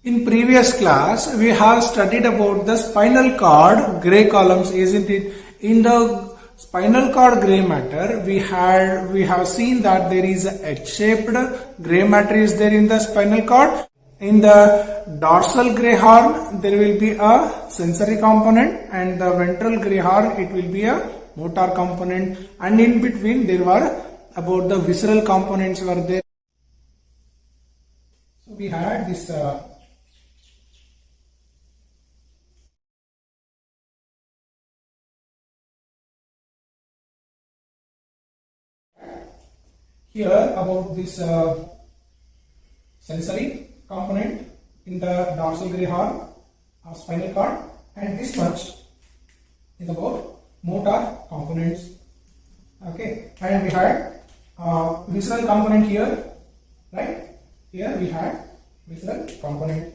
In previous class, we have studied about the spinal cord gray columns, isn't it? In the spinal cord gray matter, we have seen that there is a H-shaped gray matter is there in the spinal cord. In the dorsal gray horn, there will be a sensory component, and the ventral gray horn, it will be a motor component, and in between there were about the visceral components were there. So we had this here about this sensory component in the dorsal gray horn of spinal cord, and this much is about motor components. Okay, and we had visceral component here, right? Here we had visceral component.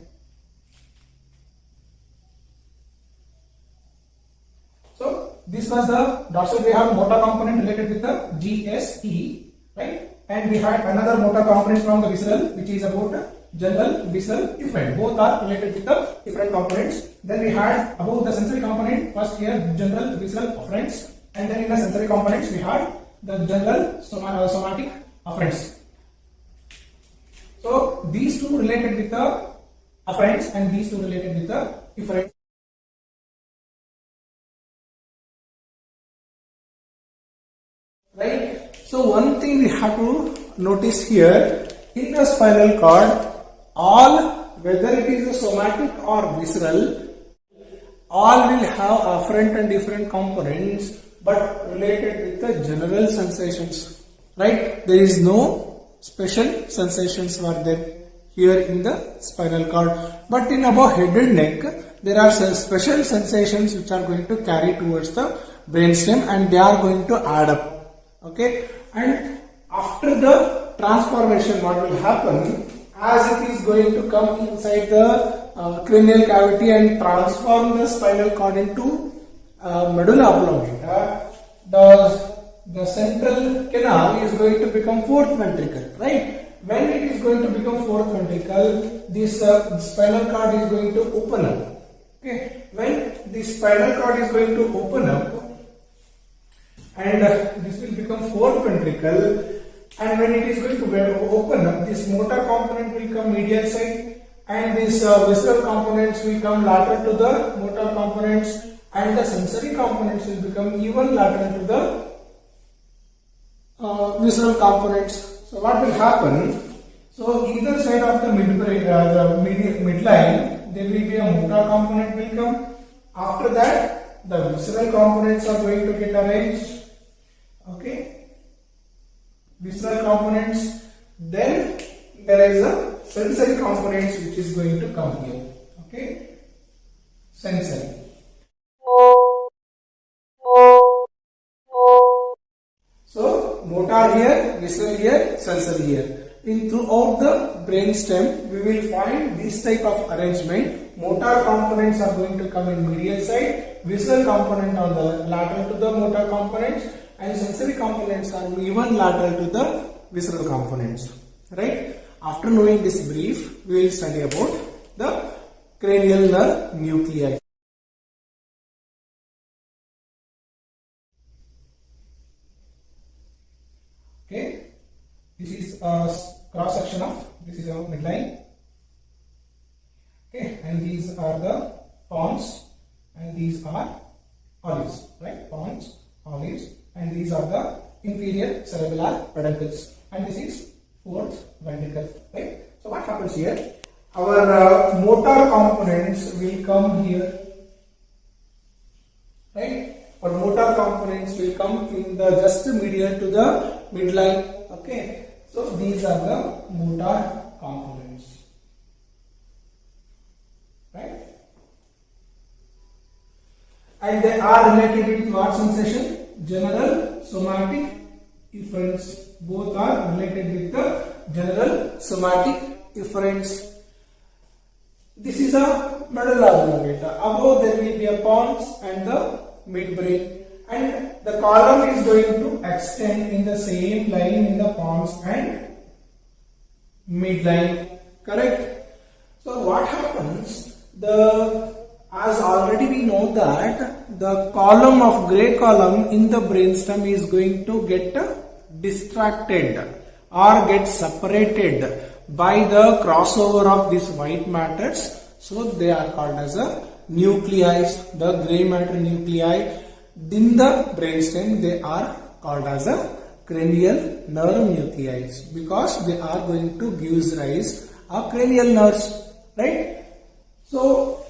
So this was the dorsal gray horn motor component related with the GSE, right? And we had another motor component from the visceral, which is about general visceral efferent. Both are related with the efferent components. Then we had about the sensory component. First here general visceral efferents, and then in the sensory components we had the general somatic efferents. So these two related with the efferents, and these two related with the efferents. Right. So one thing we have to notice here, in the spinal cord, whether it is a somatic or visceral, all will have afferent and different components, but related with the general sensations. Right? There is no special sensations were there here in the spinal cord. But in above head and neck, there are some special sensations which are going to carry towards the brainstem, and they are going to add up. Okay, and after the transformation, what will happen, as it is going to come inside the cranial cavity and transform the spinal cord into medulla oblongata, the central canal is going to become fourth ventricle, right? When it is going to become fourth ventricle, this spinal cord is going to open up. Okay, when the spinal cord is going to open up, and this will become fourth ventricle, and when it is going to open up, this motor component will come medial side, and these visceral components will come lateral to the motor components, and the sensory components will become even lateral to the visceral components. So what will happen? So either side of the midline, there will be a motor component will come. After that, the visceral components are going to get arranged. Okay, visceral components. Then there is a sensory components which is going to come here. Okay, sensory. So motor here, visceral here, sensory here. In throughout the brain stem, we will find this type of arrangement. Motor components are going to come in medial side, visceral component on the lateral to the motor components, and sensory components are even lateral to the visceral components. Right? After knowing this brief, we will study about the cranial nerve nuclei. Okay, this is a cross section of this is our midline. Okay, and these are the pons, and these are olives, right? Pons, olives, and these are the inferior cerebellar peduncles, and this is fourth ventricle, right? So what happens here? Our motor components will come here, right? Our motor components will come in the just medial to the midline. Okay, so these are the motor components, right? And they are related with what sensation? General somatic efferents. Both are related with the general somatic efferents. This is a medulla oblongata. Above there will be a pons and the midbrain, and the column is going to extend in the same line in the pons and midline. Correct? So what happens, as already we know that the column of gray column in the brainstem is going to get distracted or get separated by the crossover of these white matters. So they are called as a nuclei. The gray matter nuclei in the brainstem, they are called as a cranial nerve nuclei because they are going to give rise a cranial nerves, right? So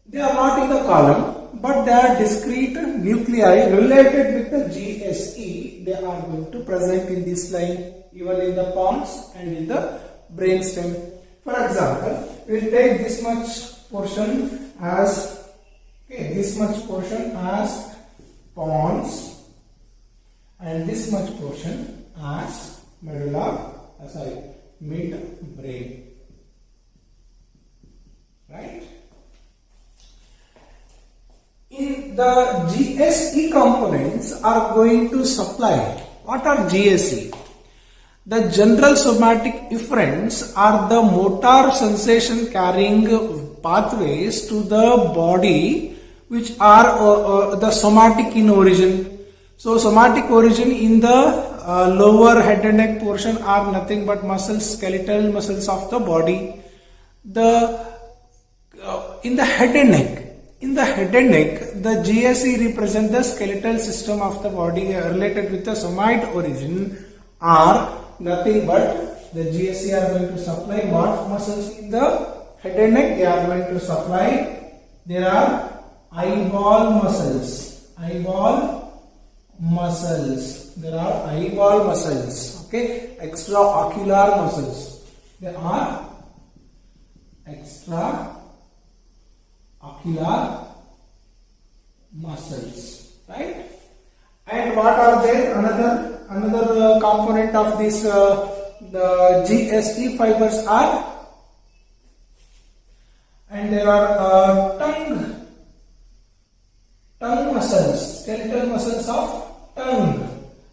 they are not in the column, but they are discrete nuclei related with the GSE. They are going to present in this line, even in the pons and in the brainstem. For example, we will take this much portion as pons and this much portion as midbrain, right? In the GSE components are going to supply. What are GSE? The general somatic efferents are the motor sensation carrying pathways to the body, which are the somatic in origin. So somatic origin in the lower head and neck portion are nothing but muscles, skeletal muscles of the body. In the head and neck, the GSE represent the skeletal system of the body related with the somatic origin are nothing but the GSE are going to supply what muscles in the head and neck? They are going to supply. There are eyeball muscles. There are eyeball muscles. Okay, extraocular muscles. There are extraocular muscles, right? And what are there? Another component of this the GSE fibers are, and there are tongue muscles, skeletal muscles of tongue.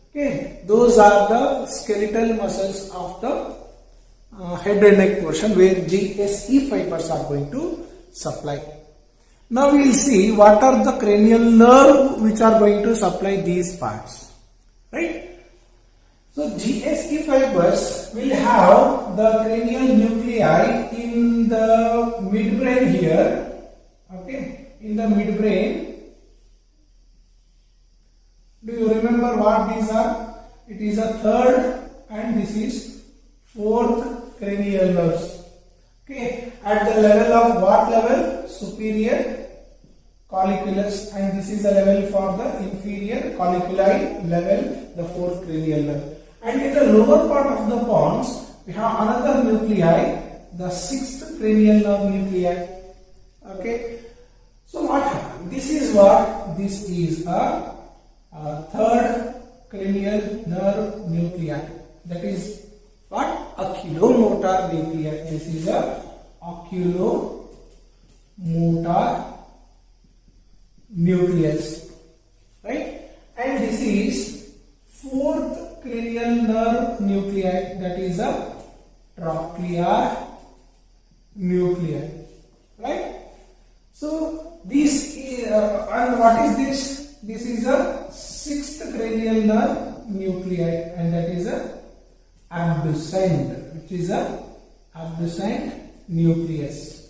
Okay, those are the skeletal muscles of the head and neck portion where GSE fibers are going to supply. Now we will see what are the cranial nerve which are going to supply these parts, right? So GSE fibers will have the cranial nuclei in the midbrain here, okay, in the midbrain. Do you remember what these are? It is a third and this is fourth cranial nerves. Okay, at the level of what level? Superior colliculus, and this is the level for the inferior colliculi level, the fourth cranial nerve. And in the lower part of the pons, we have another nuclei, the sixth cranial nerve nuclei. Okay, so what happened? This is a third cranial nerve nuclei. That is what? Oculomotor nuclei. This is a oculomotor nucleus, right? And this is fourth cranial nerve nuclei. That is a trochlear nuclei, right? So this is, and what is this? This is a sixth cranial nerve nuclei, and that is a abducent, which is a abducent nucleus.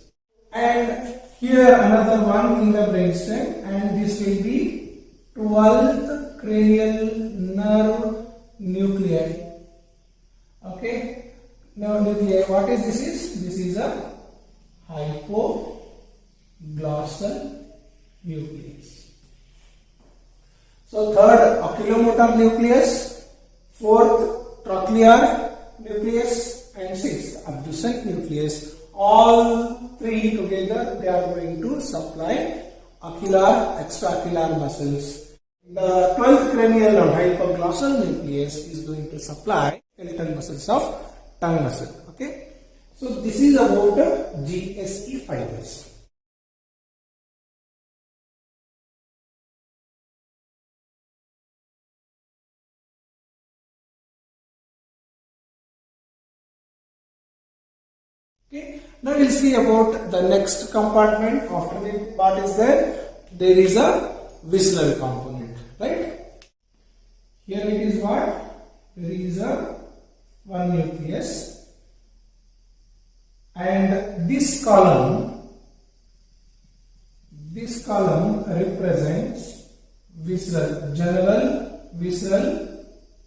And here another one in the brainstem, and this will be 12th cranial nerve nuclei. Okay, now nuclei, what is this? This is a hypoglossal nucleus. So third oculomotor nucleus, fourth trochlear nucleus, and sixth abducent nucleus. All three together, they are going to supply ocular, extraocular muscles. The 12th cranial or hypoglossal nucleus is going to supply skeletal muscles of tongue muscle. Okay, so this is about GSE fibers. Okay. Now we'll see about the next compartment. After the part is there, there is a visceral component, right? Here it is what? There is a one nucleus, and this column represents visceral, general visceral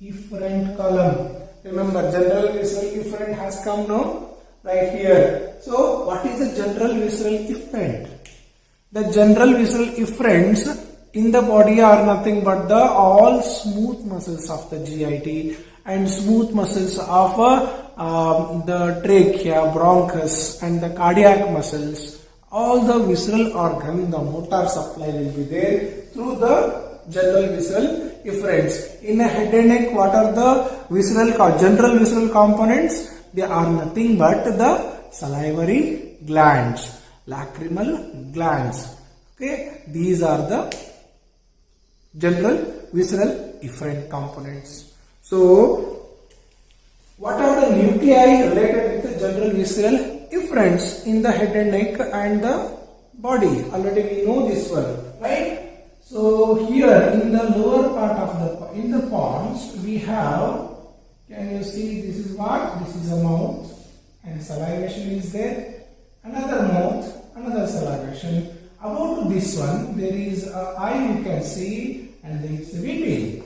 efferent column. Remember, general visceral efferent has come now, right here. So what is the general visceral efferent? The general visceral efferents in the body are nothing but the all smooth muscles of the GIT and smooth muscles of the trachea, bronchus, and the cardiac muscles. All the visceral organ, the motor supply will be there through the general visceral efferents. In a head and neck, what are the general visceral components? They are nothing but the salivary glands, lacrimal glands. Okay, these are the general visceral efferent components. So, what are the nuclei related with the general visceral efferents in the head and neck and the body? Already we know this one, right? So here in the lower part of the pons we have, can you see, this is what? This is a mouth and salivation is there. Another mouth, another salivation. About this one there is a eye, you can see, and there is a VP,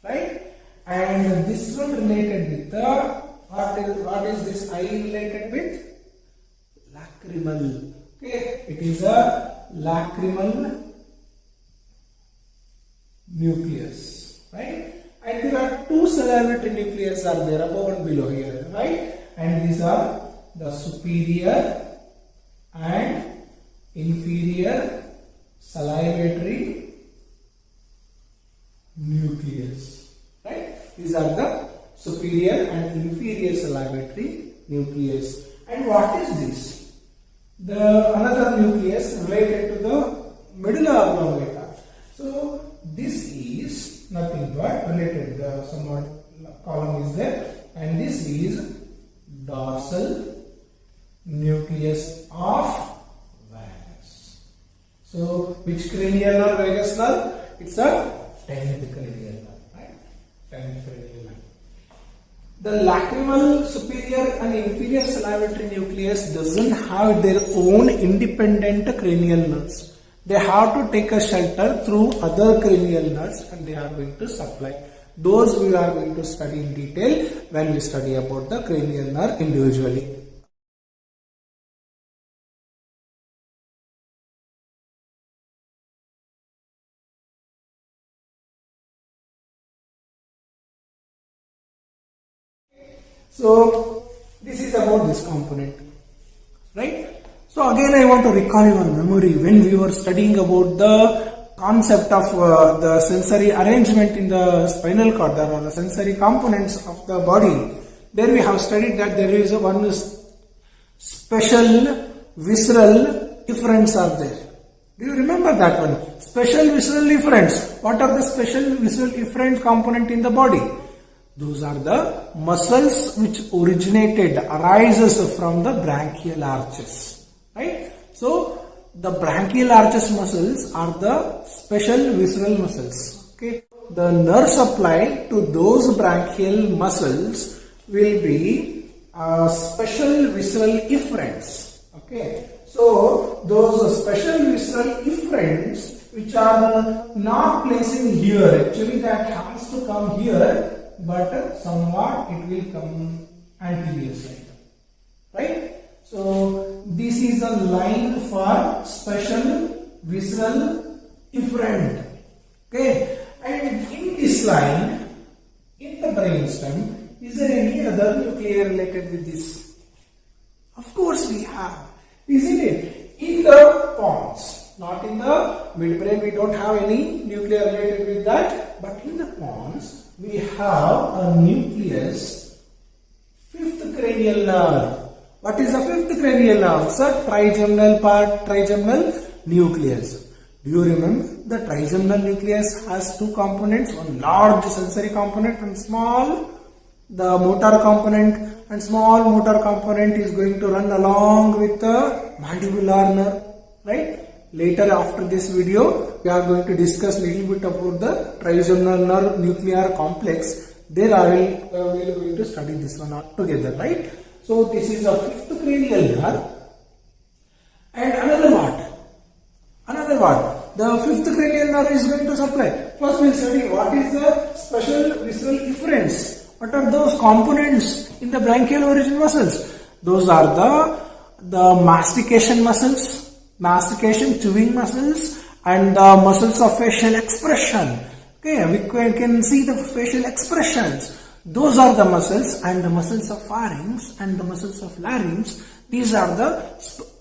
right? And this one related with the, what is this eye related with? Lacrimal. Okay, it is a lacrimal nucleus, right? And there are two salivatory nucleus are there above and below here, right? And these are the superior and inferior salivatory nucleus, right? These are the superior and inferior salivatory nucleus. And what is this? The another nucleus related to the medulla oblongata. So this is nothing but related, the somewhat column is there, and this is dorsal nucleus of vagus. So which cranial nerve, vagus nerve? It's a 10th cranial nerve, right? 10th cranial nerve. The lacrimal superior and inferior salivatory nucleus doesn't have their own independent cranial nerves. They have to take a shelter through other cranial nerves, and they are going to supply. Those we are going to study in detail when we study about the cranial nerve individually. So this is about this component, right? So again I want to recall your memory when we were studying about the concept of the sensory arrangement in the spinal cord. There are the sensory components of the body. There we have studied that there is one special visceral efferents are there. Do you remember that one? Special visceral efferents. What are the special visceral efferent component in the body? Those are the muscles which arises from the branchial arches. Right? So the branchial arches muscles are the special visceral muscles. Okay? The nerve supply to those branchial muscles will be special visceral efferents. Okay? So those special visceral efferents which are not placing here, actually that has to come here, but somewhat it will come anterior side. Right? So this is a line for special visceral efferent. Okay, and in this line, in the brainstem, is there any other nuclei related with this? Of course we have, isn't it? In the pons, not in the midbrain, we don't have any nuclei related with that, but in the pons, we have a nucleus, fifth cranial nerve. What is the fifth cranial nerve? Sir, trigeminal part, trigeminal nucleus. Do you remember? The trigeminal nucleus has two components, one large sensory component and small the motor component, and small motor component is going to run along with the mandibular nerve, right? Later after this video, we are going to discuss little bit about the trigeminal nerve nuclear complex. There we are going to study this one together, right? So this is a fifth cranial nerve. And another what? The fifth cranial nerve is going to supply. First we will study what is the special visceral efferents. What are those components in the branchial origin muscles? Those are the mastication muscles, mastication chewing muscles, and the muscles of facial expression. Okay, we can see the facial expressions. Those are the muscles, and the muscles of pharynx and the muscles of larynx. These are the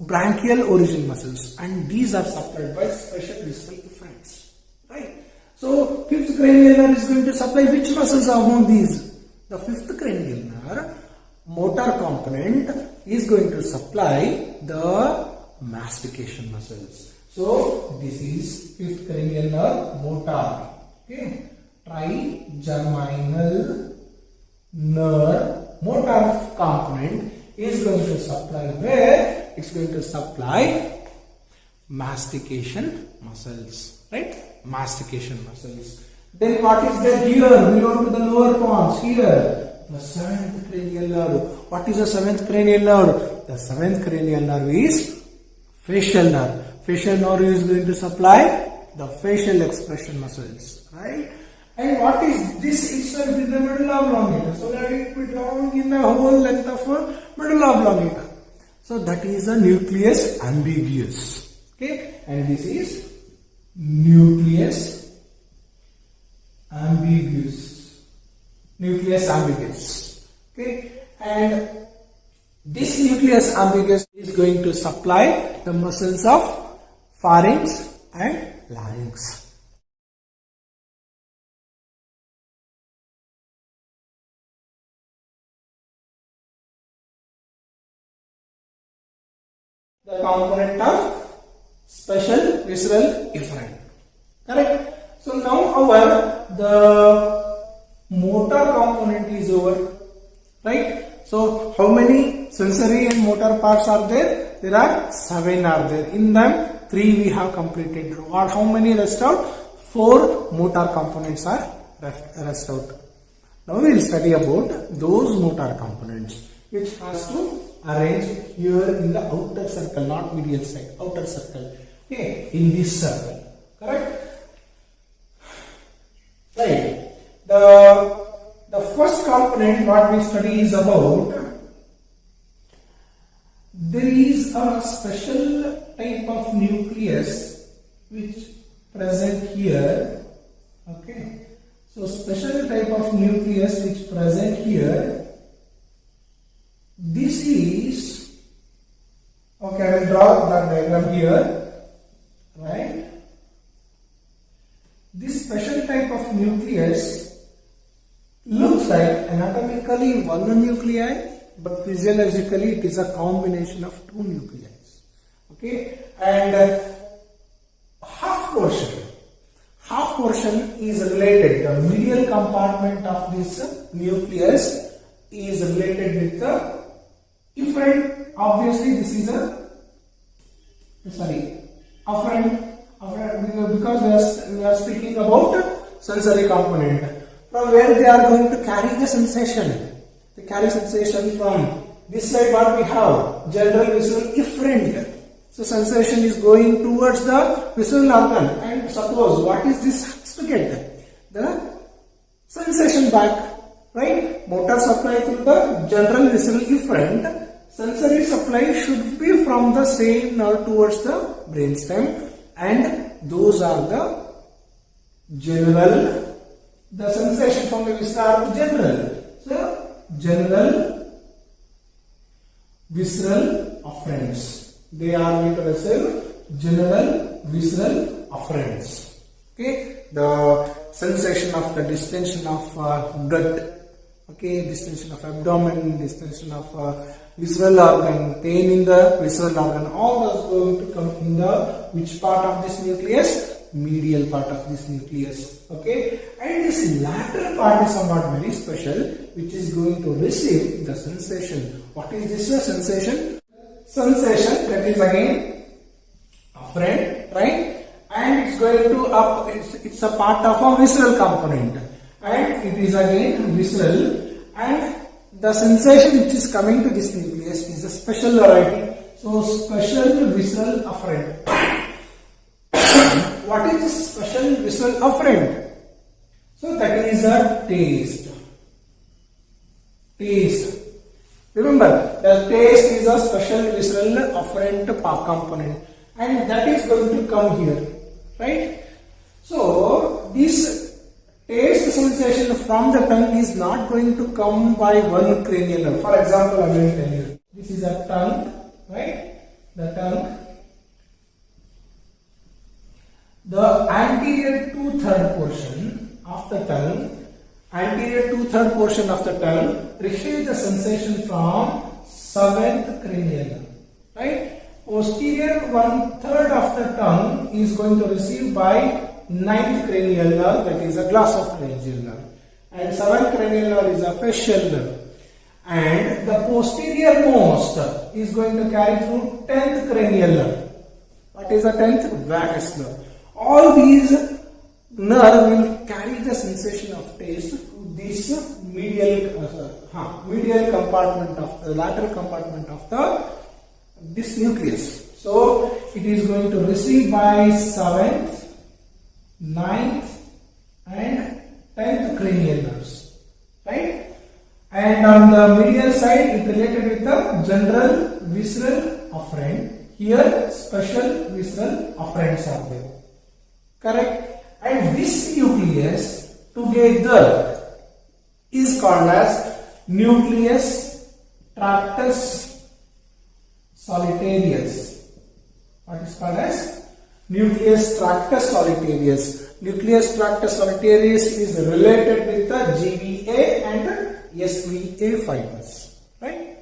branchial origin muscles, and these are supplied by special visceral efferents. Right? So, fifth cranial nerve is going to supply which muscles among these? The fifth cranial nerve, motor component, is going to supply the mastication muscles. So, this is fifth cranial nerve, motor. Okay, trigeminal nerve, motor component is going to supply where? It's going to supply mastication muscles, right? Mastication muscles. Then what is there here below to the lower pons? Here, the seventh cranial nerve. What is the seventh cranial nerve? The seventh cranial nerve is facial nerve. Facial nerve is going to supply the facial expression muscles, right? And what is this itself is the medulla oblongata. So that it belongs in the whole length of medulla oblongata. So that is a nucleus ambiguous. Okay, and this is nucleus ambiguous. Nucleus ambiguous. Okay, and this nucleus ambiguous is going to supply the muscles of pharynx and larynx. The component of special visceral efferent. Correct? So now the motor component is over. Right? So how many sensory and motor parts are there? There are 7 are there. In them 3 we have completed. Or how many rest out? 4 motor components are rest out. Now we will study about those motor components which has to arrange here in the outer circle, not medial side, outer circle. Okay, in this circle. Correct? Right. The first component what we study is about, there is a special type of nucleus which present here. Okay. So special type of nucleus which present here. This is, okay, I will draw that diagram here, right? This special type of nucleus looks like anatomically one nuclei, but physiologically it is a combination of 2 nuclei. Okay, and half portion is related, the medial compartment of this nucleus is related with the efferent. Obviously this is afferent, because we are speaking about sensory component, from where they are going to carry the sensation. They carry sensation from this side. What we have, general visceral efferent. So sensation is going towards the visceral organ, and suppose what is this has to get? The sensation back. Right? Motor supply through the general visceral efferent. Sensory supply should be from the same nerve towards the brainstem, and those are the general, the sensation from the viscera are general. So, general visceral afferents. They are going to receive general visceral afferents. Okay, the sensation of the distension of gut. Okay, distension of abdomen, distension of visceral organ, pain in the visceral organ, all those going to come in the which part of this nucleus? medial part of this nucleus. Okay, and this lateral part is somewhat very special, which is going to receive the sensation. What is this sensation? Sensation, that is again afferent, right? And it's going to up. It's a part of a visceral component, and it is again visceral. And the sensation which is coming to this nucleus is a special variety. So special visceral afferent. What is this special visceral afferent? So that is a taste. Taste. Remember, the taste is a special visceral afferent component, and that is going to come here, right? So this taste sensation from the tongue is not going to come by one cranial nerve. For example, I will tell you. This is a tongue, right? The tongue. The anterior 2/3 portion of the tongue, receives the sensation from 7th cranial nerve, right? Posterior 1/3 of the tongue is going to receive by 9th cranial nerve, that is a glossopharyngeal nerve, and 7th cranial nerve is a facial nerve, and the posterior most is going to carry through 10th cranial nerve. What is the 10th? Vagus nerve. All these nerve will carry the sensation of taste to this medial compartment of the lateral compartment of this nucleus. So it is going to receive by 7th, 9th and 10th cranial nerves, right? And on the medial side, it related with the general visceral afferent. Here, special visceral afferents are there. Correct? And this nucleus together is called as nucleus tractus solitarius. What is called as nucleus tractus solitarius. Nucleus tractus solitarius is related with the GVA and SVA fibers, right?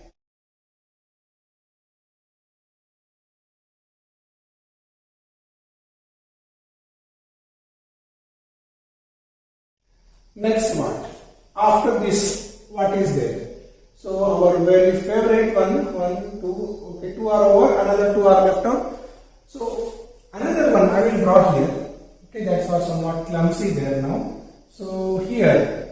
Next one. After this, what is there? So our very favorite two are over, another two are left out. So another one I will draw here. Okay, that's why somewhat clumsy there now. So here,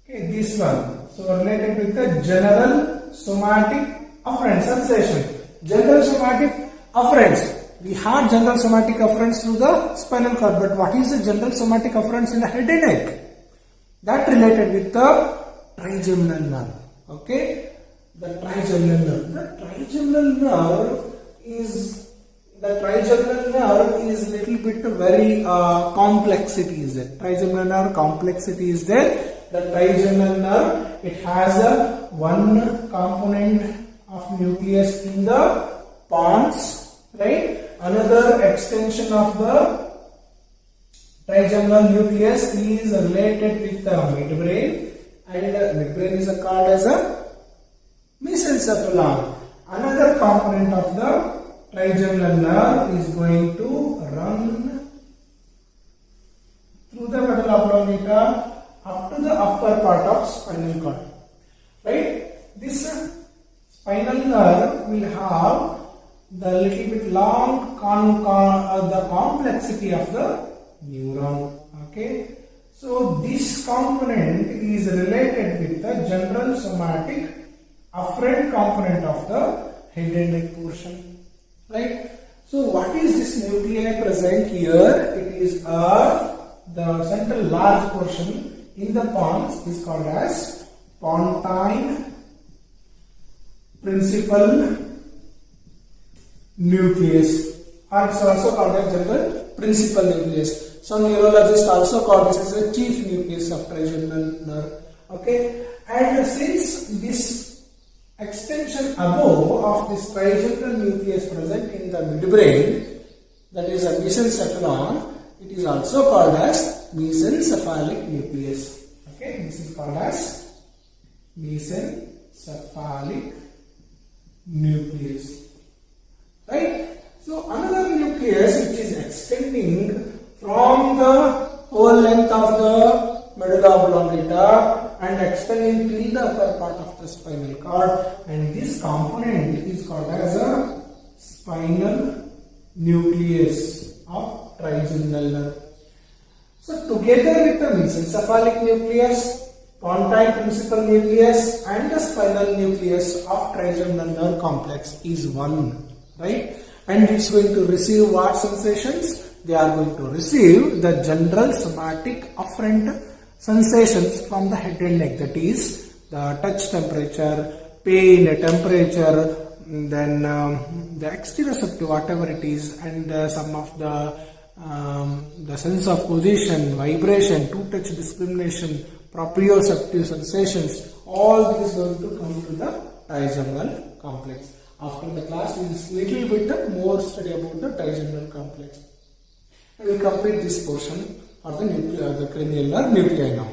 okay, this one. So related with the general somatic afferent sensation. General somatic afferents. We had general somatic afferents through the spinal cord, but what is the general somatic afferents in the head and neck? That related with the trigeminal nerve. Okay, the trigeminal nerve. The trigeminal nerve is little bit very complexity is there. Trigeminal nerve complexity is there. The trigeminal nerve, it has a one component of nucleus in the pons, right? Another extension of the trigeminal nucleus is related with the midbrain, and midbrain is called as a mesencephalon. Another component of the trigeminal nerve is going to run through the medulla oblongata up to the upper part of spinal cord, right? This spinal nerve will have the little bit long the complexity of the neuron. Okay, so this component is related with the general somatic afferent component of the head and neck portion, right? So what is this nuclei present here? It is the central large portion in the pons is called as pontine principal nucleus, or it's also called as general principal nucleus. Some neurologists also call this as a chief nucleus of trigeminal nerve. Okay, and since this extension above of this trigeminal nucleus present in the midbrain, that is a mesencephalon, it is also called as mesencephalic nucleus. Okay, this is called as mesencephalic nucleus, right? So another nucleus which is extending from the whole length of the medulla oblongata and extending till the upper part of the spinal cord, and this component is called as a spinal nucleus of trigeminal nerve. So together with the mesencephalic nucleus, pontine principal nucleus and the spinal nucleus of trigeminal nerve complex is one, right? And it's going to receive what sensations? They are going to receive the general somatic afferent sensations from the head and neck, that is the touch temperature, pain, temperature, then the exteroceptive, whatever it is, and some of the sense of position, vibration, two-touch discrimination, proprioceptive sensations, all these going to come to the trigeminal complex. After the class, we will little bit more study about the trigeminal complex. I will complete this portion for the cranial nerve nuclei now.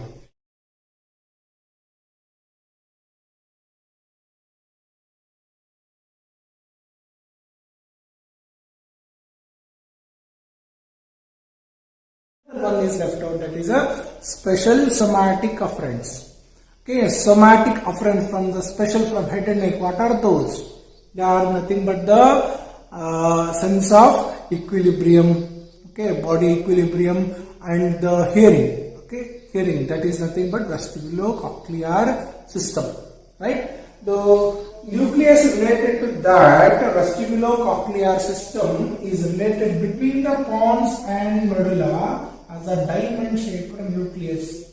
One is left out, that is a special somatic afferents. Okay, somatic afferents from the special from head and neck. What are those? They are nothing but the sense of equilibrium. Okay, body equilibrium and the hearing. Okay, hearing, that is nothing but vestibulocochlear system, right? The nucleus related to that vestibulocochlear system is related between the pons and medulla as a diamond shaped nucleus.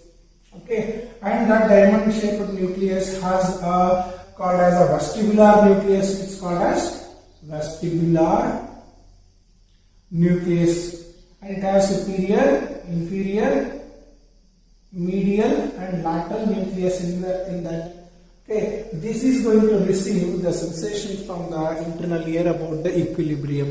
Okay, and that diamond shaped nucleus has called as a vestibular nucleus. It's called as vestibular nucleus, and it has superior, inferior, medial and lateral nucleus in that. Okay, this is going to receive the sensation from the internal ear about the equilibrium.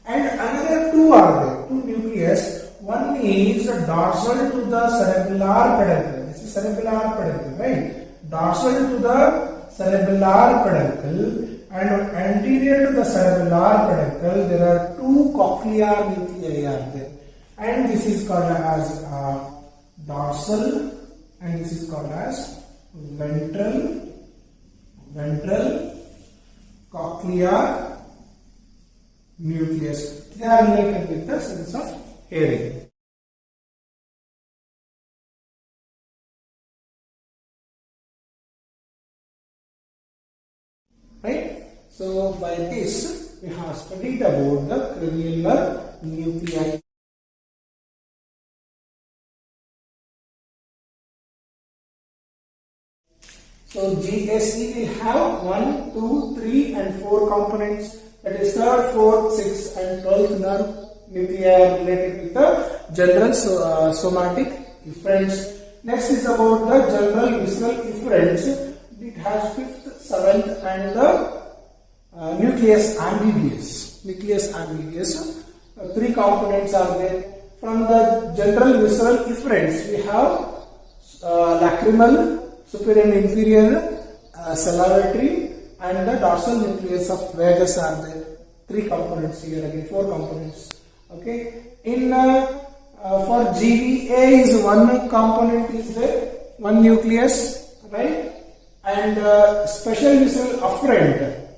And another two are there, two nucleus. One is dorsal to the cerebellar peduncle. This is cerebellar peduncle, right? Dorsal to the cerebellar peduncle and anterior to the cerebellar peduncle, there are two cochlear nuclei are there. And this is called as dorsal and this is called as ventral cochlear nucleus. They are related with the sense of hearing. Right? So by this we have studied about the cranial nerve nuclei. So GSE will have 1, 2, 3 and 4 components, that is 3rd, 4th, 6th and 12th nerve nuclei are related with the general somatic efferents. Next is about the general visceral efferents. It has 5th, 7th and the nucleus ambiguous. Nucleus ambiguous. 3 components are there. From the general visceral efferents we have lacrimal, superior and inferior, salivatory and the dorsal nucleus of vagus are there. 3 components here, again 4 components. Okay. In for GVA is 1 component is there, 1 nucleus, right? And special visceral afferent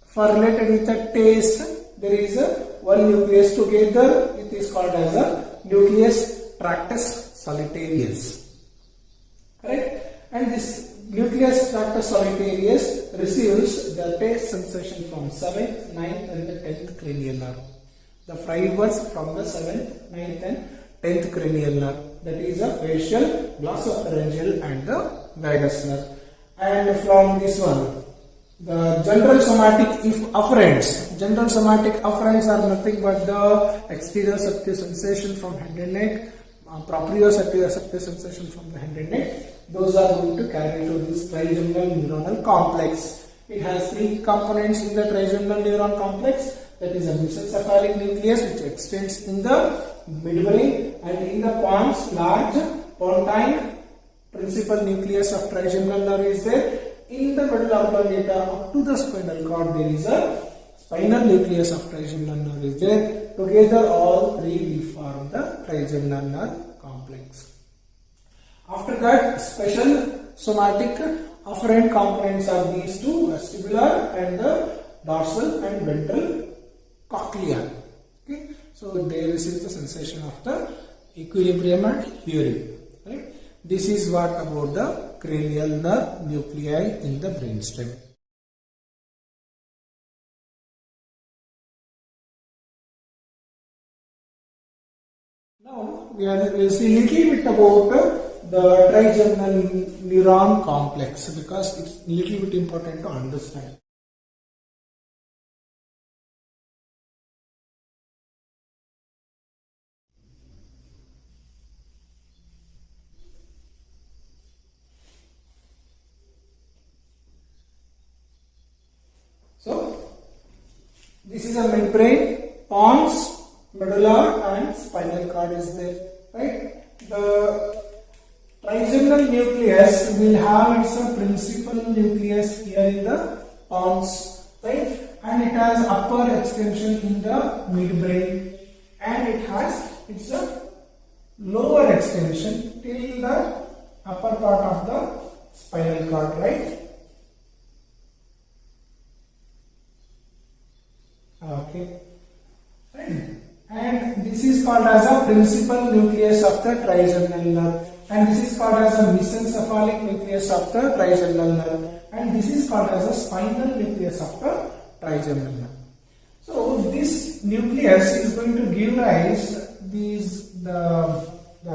for related with the taste, there is 1 nucleus together. It is called as a nucleus tractus solitarius. Correct? And this nucleus tractus solitarius receives the taste sensation from 7th, 9th and the 10th cranial nerve. The fibers from the 7th, 9th and 10th cranial nerve. That is the facial, glossopharyngeal and the vagus nerve. And from this one, the general somatic afferents. General somatic afferents are nothing but the exteroceptive sensation from head and neck, proprioceptive sensation from the head and neck. Those are going to carry to this trigeminal neuronal complex. It has 3 components in the trigeminal neuron complex. That is a mesencephalic nucleus which extends in the midbrain, and in the pons large pontine principal nucleus of trigeminal nerve is there. In the medulla oblongata up to the spinal cord there is a spinal nucleus of trigeminal nerve is there. together all three will form the trigeminal nerve complex. After that, special somatic afferent components are these two, vestibular and the dorsal and ventral cochlea. Okay, so they receive the sensation of the equilibrium and hearing. Right? This is what about the cranial nerve nuclei in the brainstem. Now we will see a little bit about the trigeminal neuron complex, because it's a little bit important to understand. So this is a midbrain, pons, medulla and spinal cord is there, right? The trigeminal nucleus will have its principal nucleus here in the pons, right? And it has upper extension in the midbrain, and it has its lower extension till the upper part of the spinal cord, right? Okay. And this is called as a principal nucleus of the trigeminal nerve, and this is called as a mesencephalic nucleus of the trigeminal nerve, and this is called as a spinal nucleus of the trigeminal nerve. So this nucleus is going to give rise the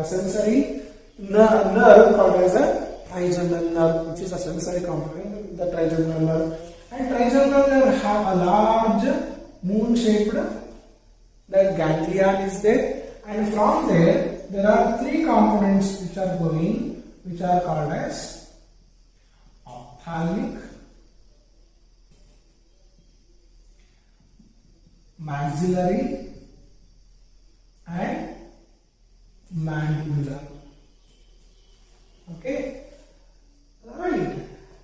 sensory nerve called as a trigeminal nerve, which is a sensory component in the trigeminal nerve. And trigeminal nerve have a large moon-shaped ganglion is there, and from there are three components which are going, which are called as ophthalmic, maxillary and mandibular. Okay, right,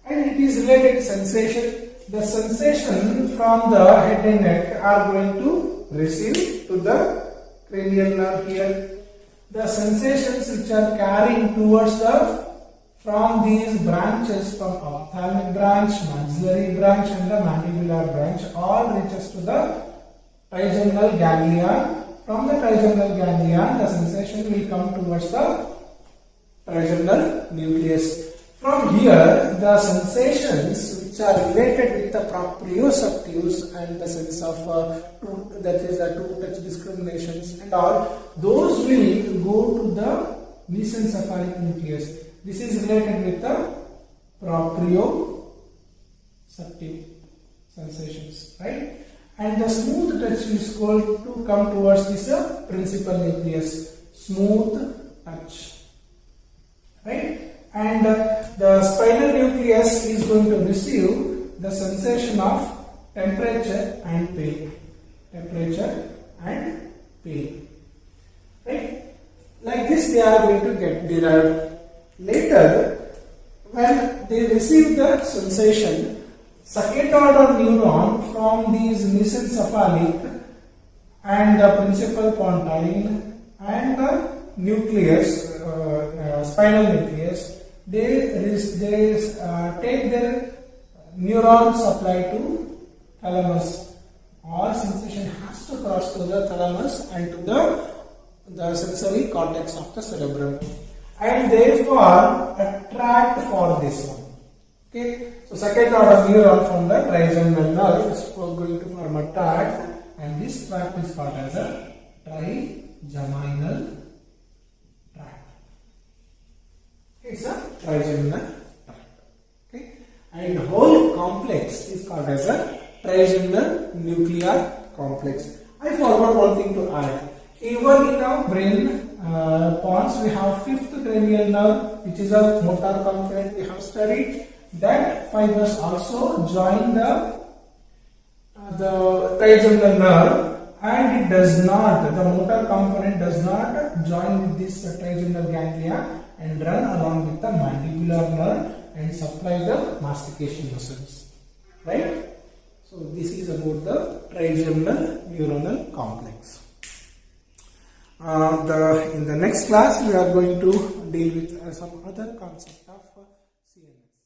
and it is related sensation. The sensation from the head and neck are going to receive to the cranial nerve here. The sensations which are carrying towards from these branches, from ophthalmic branch, maxillary branch and the mandibular branch, all reaches to the trigeminal ganglion. From the trigeminal ganglion, the sensation will come towards the trigeminal nucleus. From here, the sensations which are related with the proprioceptives and the sense of that is the two-touch discriminations and all, those will go to the mesencephalic nucleus. This is related with the proprioceptive sensations, right? And the smooth touch is going to come towards this principal nucleus, smooth touch, right? And the spinal nucleus is going to receive the sensation of temperature and pain. Temperature and pain. Right? Like this they are going to get derived. Later, when they receive the sensation, second order neuron from these mesencephalic and the principal pontine and the nucleus, spinal nucleus, they take their neuron supply to thalamus. All sensation has to cross to the thalamus and to the sensory cortex of the cerebrum, and therefore attract for this one. Okay, so second order neuron from the trigeminal nerve is going to form a tract, and this tract is called as a trigeminal tract. It's a trigeminal tract. Okay, and the whole complex is called as a trigeminal nuclear complex. I forgot one thing to add. Even in our brain pons, we have fifth cranial nerve, which is a motor component we have studied. That fibers also join the trigeminal nerve, and it does not, the motor component does not join with this trigeminal ganglia and run along with the mandibular nerve and supply the mastication muscles, right? So this is about the trigeminal neuronal complex. In the next class we are going to deal with some other concept of CNS.